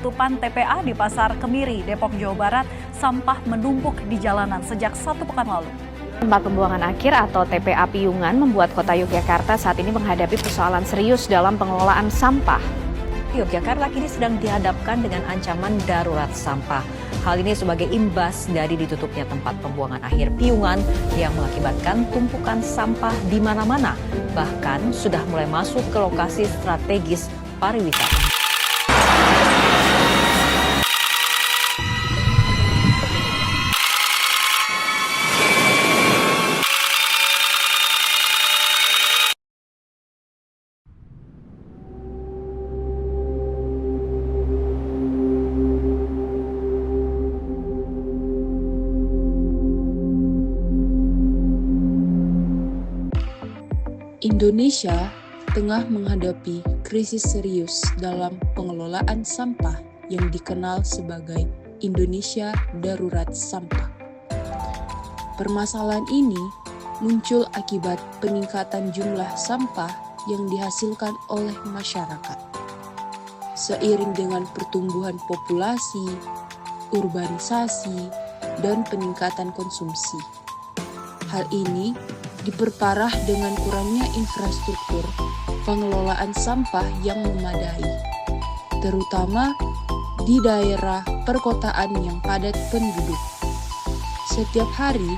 penutupan TPA di Pasar Kemiri, Depok, Jawa Barat, sampah menumpuk di jalanan sejak 1 pekan lalu. Tempat pembuangan akhir atau TPA Piungan membuat kota Yogyakarta saat ini menghadapi persoalan serius dalam pengelolaan sampah. Yogyakarta kini sedang dihadapkan dengan ancaman darurat sampah. Hal ini sebagai imbas dari ditutupnya tempat pembuangan akhir Piungan yang mengakibatkan tumpukan sampah di mana-mana, bahkan sudah mulai masuk ke lokasi strategis pariwisata. Indonesia tengah menghadapi krisis serius dalam pengelolaan sampah yang dikenal sebagai Indonesia Darurat Sampah. Permasalahan ini muncul akibat peningkatan jumlah sampah yang dihasilkan oleh masyarakat. Seiring dengan pertumbuhan populasi, urbanisasi, dan peningkatan konsumsi. Hal ini diperparah dengan kurangnya infrastruktur pengelolaan sampah yang memadai, terutama di daerah perkotaan yang padat penduduk. Setiap hari,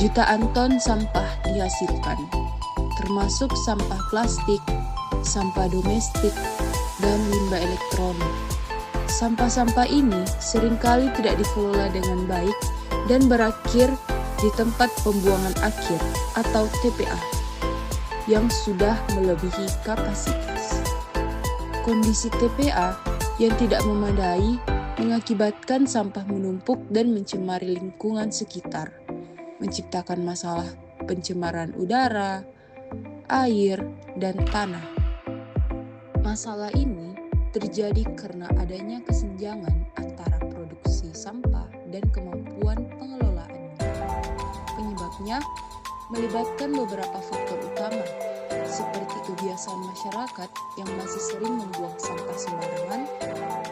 jutaan ton sampah dihasilkan, termasuk sampah plastik, sampah domestik, dan limbah elektronik. Sampah-sampah ini seringkali tidak dikelola dengan baik dan berakhir di tempat pembuangan akhir atau TPA yang sudah melebihi kapasitas. Kondisi TPA yang tidak memadai mengakibatkan sampah menumpuk dan mencemari lingkungan sekitar, menciptakan masalah pencemaran udara, air, dan tanah. Masalah ini terjadi karena adanya kesenjangan antara produksi sampah dan kemampuan pengelolaannya. Penyebabnya melibatkan beberapa faktor utama, seperti kebiasaan masyarakat yang masih sering membuang sampah sembarangan,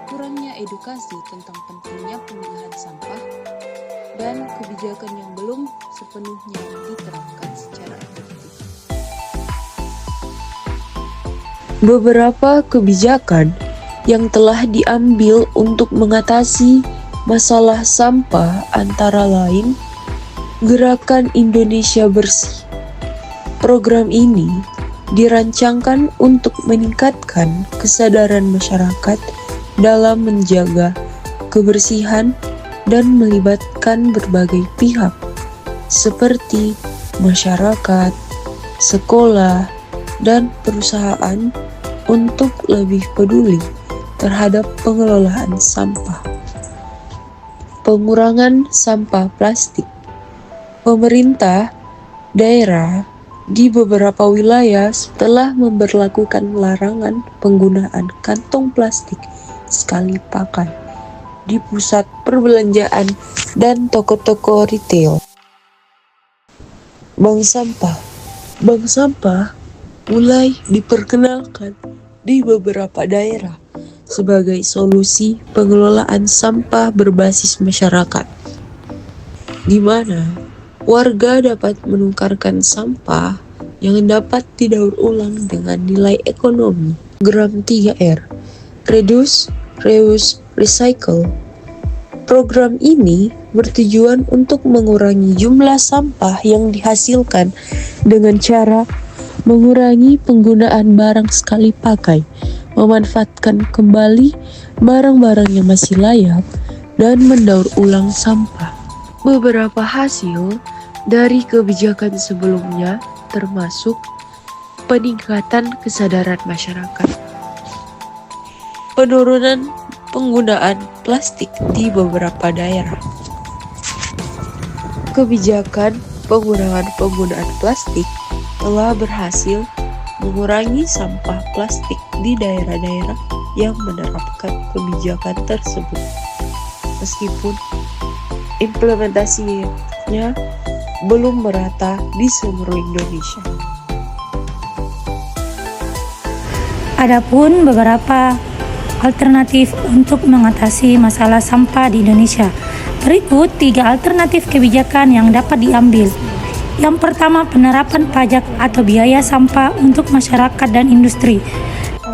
kurangnya edukasi tentang pentingnya pemilahan sampah, dan kebijakan yang belum sepenuhnya diterapkan secara efektif. Beberapa kebijakan yang telah diambil untuk mengatasi masalah sampah antara lain Gerakan Indonesia Bersih. Program ini dirancangkan untuk meningkatkan kesadaran masyarakat dalam menjaga kebersihan dan melibatkan berbagai pihak seperti masyarakat, sekolah, dan perusahaan untuk lebih peduli terhadap pengelolaan sampah. Pengurangan sampah plastik. Pemerintah daerah di beberapa wilayah telah memberlakukan larangan penggunaan kantong plastik sekali pakai di pusat perbelanjaan dan toko-toko retail. Bank sampah mulai diperkenalkan di beberapa daerah sebagai solusi pengelolaan sampah berbasis masyarakat, di mana warga dapat menukarkan sampah yang dapat didaur ulang dengan nilai ekonomi. Program 3R, Reduce, Reuse, Recycle. Program ini bertujuan untuk mengurangi jumlah sampah yang dihasilkan dengan cara mengurangi penggunaan barang sekali pakai, memanfaatkan kembali barang-barang yang masih layak, dan mendaur ulang sampah. Beberapa hasil dari kebijakan sebelumnya termasuk peningkatan kesadaran masyarakat, penurunan penggunaan plastik di beberapa daerah, kebijakan pengurangan penggunaan plastik telah berhasil mengurangi sampah plastik di daerah-daerah yang menerapkan kebijakan tersebut, meskipun implementasinya belum merata di seluruh Indonesia. Adapun beberapa alternatif untuk mengatasi masalah sampah di Indonesia. Berikut 3 alternatif kebijakan yang dapat diambil. Yang pertama, penerapan pajak atau biaya sampah untuk masyarakat dan industri.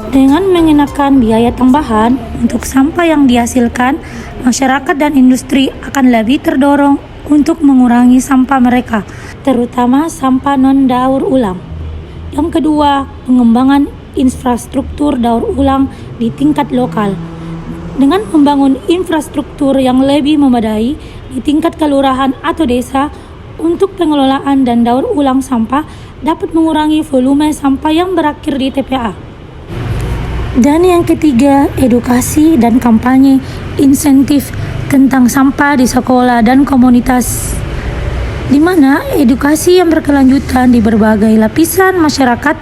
Dengan mengenakan biaya tambahan untuk sampah yang dihasilkan, masyarakat dan industri akan lebih terdorong untuk mengurangi sampah mereka, terutama sampah non-daur ulang. Yang kedua, pengembangan infrastruktur daur ulang di tingkat lokal. Dengan membangun infrastruktur yang lebih memadai di tingkat kelurahan atau desa untuk pengelolaan dan daur ulang sampah dapat mengurangi volume sampah yang berakhir di TPA. Dan yang ketiga, edukasi dan kampanye insentif tentang sampah di sekolah dan komunitas, di mana edukasi yang berkelanjutan di berbagai lapisan masyarakat,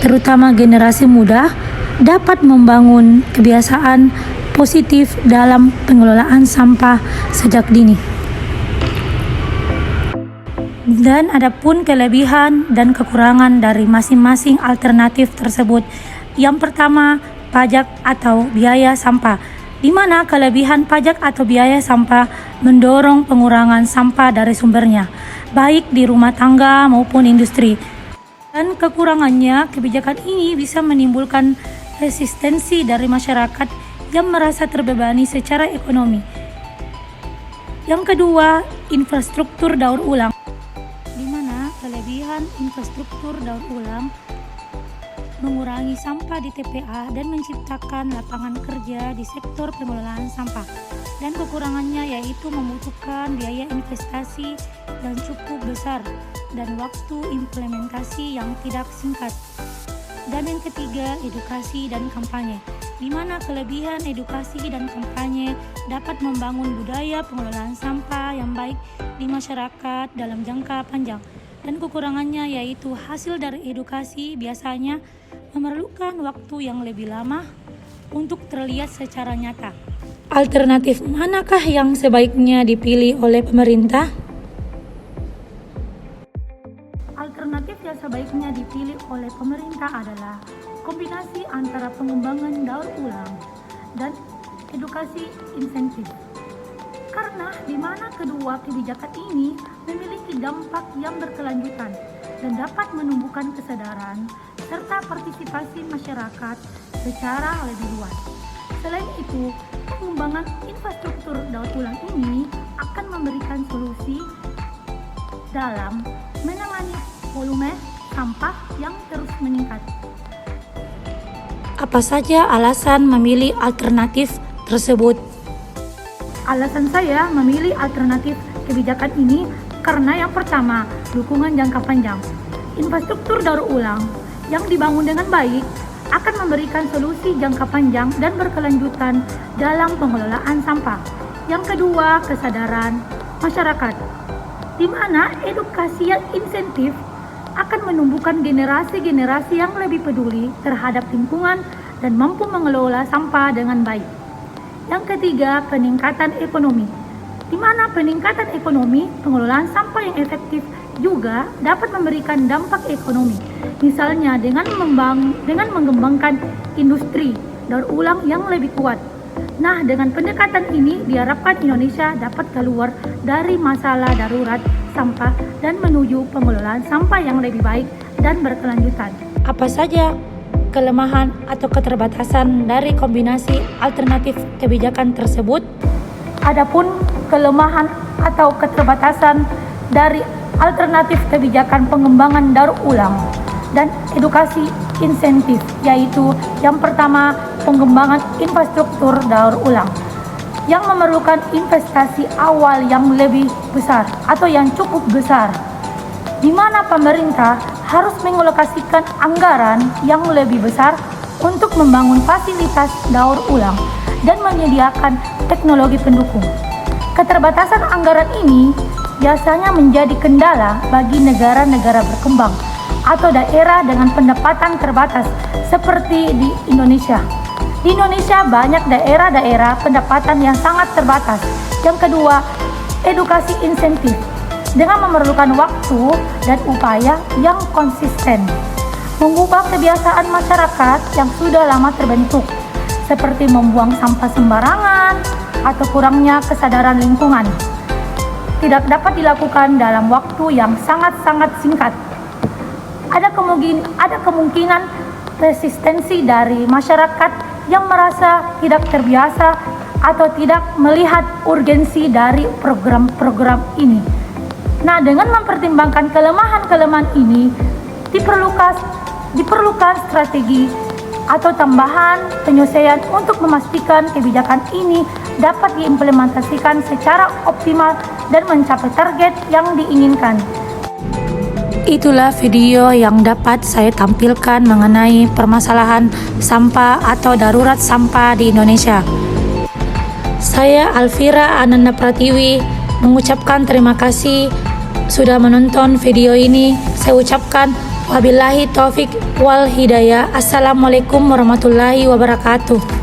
terutama generasi muda, dapat membangun kebiasaan positif dalam pengelolaan sampah sejak dini. Dan adapun kelebihan dan kekurangan dari masing-masing alternatif tersebut. Yang pertama, pajak atau biaya sampah, di mana kelebihan pajak atau biaya sampah mendorong pengurangan sampah dari sumbernya, baik di rumah tangga maupun industri. Dan kekurangannya, kebijakan ini bisa menimbulkan resistensi dari masyarakat yang merasa terbebani secara ekonomi. Yang kedua, infrastruktur daur ulang, di mana kelebihan infrastruktur daur ulang mengurangi sampah di TPA dan menciptakan lapangan kerja di sektor pengelolaan sampah. Dan kekurangannya yaitu membutuhkan biaya investasi yang cukup besar dan waktu implementasi yang tidak singkat. Dan yang ketiga, edukasi dan kampanye, di mana kelebihan edukasi dan kampanye dapat membangun budaya pengelolaan sampah yang baik di masyarakat dalam jangka panjang. Dan kekurangannya yaitu hasil dari edukasi biasanya memerlukan waktu yang lebih lama untuk terlihat secara nyata. Alternatif manakah yang sebaiknya dipilih oleh pemerintah? Alternatif yang sebaiknya dipilih oleh pemerintah adalah kombinasi antara pengembangan daur ulang dan edukasi insentif. Karena di mana kedua kebijakan ini memiliki dampak yang berkelanjutan dan dapat menumbuhkan kesadaran serta partisipasi masyarakat secara lebih luas. Selain itu, pengembangan infrastruktur daur ulang ini akan memberikan solusi dalam menangani volume sampah yang terus meningkat. Apa saja alasan memilih alternatif tersebut? Alasan saya memilih alternatif kebijakan ini karena yang pertama, dukungan jangka panjang. Infrastruktur daur ulang yang dibangun dengan baik akan memberikan solusi jangka panjang dan berkelanjutan dalam pengelolaan sampah. Yang kedua, kesadaran masyarakat, di mana edukasi yang insentif akan menumbuhkan generasi-generasi yang lebih peduli terhadap lingkungan dan mampu mengelola sampah dengan baik. Yang ketiga, peningkatan ekonomi, di mana peningkatan ekonomi pengelolaan sampah yang efektif juga dapat memberikan dampak ekonomi, misalnya dengan mengembangkan industri daur ulang yang lebih kuat. Nah, dengan pendekatan ini diharapkan Indonesia dapat keluar dari masalah darurat sampah dan menuju pengelolaan sampah yang lebih baik dan berkelanjutan. Apa saja kelemahan atau keterbatasan dari kombinasi alternatif kebijakan tersebut? Adapun kelemahan atau keterbatasan dari alternatif kebijakan pengembangan daur ulang dan edukasi insentif, yaitu yang pertama, pengembangan infrastruktur daur ulang yang memerlukan investasi awal yang lebih besar atau yang cukup besar, di mana pemerintah harus mengalokasikan anggaran yang lebih besar untuk membangun fasilitas daur ulang dan menyediakan teknologi pendukung. Keterbatasan anggaran ini biasanya menjadi kendala bagi negara-negara berkembang atau daerah dengan pendapatan terbatas seperti di Indonesia. Di Indonesia banyak daerah-daerah pendapatan yang sangat terbatas. Yang kedua, edukasi insentif dengan memerlukan waktu dan upaya yang konsisten, mengubah kebiasaan masyarakat yang sudah lama terbentuk, seperti membuang sampah sembarangan atau kurangnya kesadaran lingkungan. Tidak dapat dilakukan dalam waktu yang sangat-sangat singkat. Ada kemungkinan resistensi dari masyarakat yang merasa tidak terbiasa atau tidak melihat urgensi dari program-program ini. Nah, dengan mempertimbangkan kelemahan-kelemahan ini, diperlukan strategi atau tambahan penyesuaian untuk memastikan kebijakan ini dapat diimplementasikan secara optimal dan mencapai target yang diinginkan. Itulah video yang dapat saya tampilkan mengenai permasalahan sampah atau darurat sampah di Indonesia. Saya Alfira Ananda Pratiwi mengucapkan terima kasih sudah menonton video ini. Saya ucapkan wabillahi taufik wal hidayah. Assalamualaikum warahmatullahi wabarakatuh.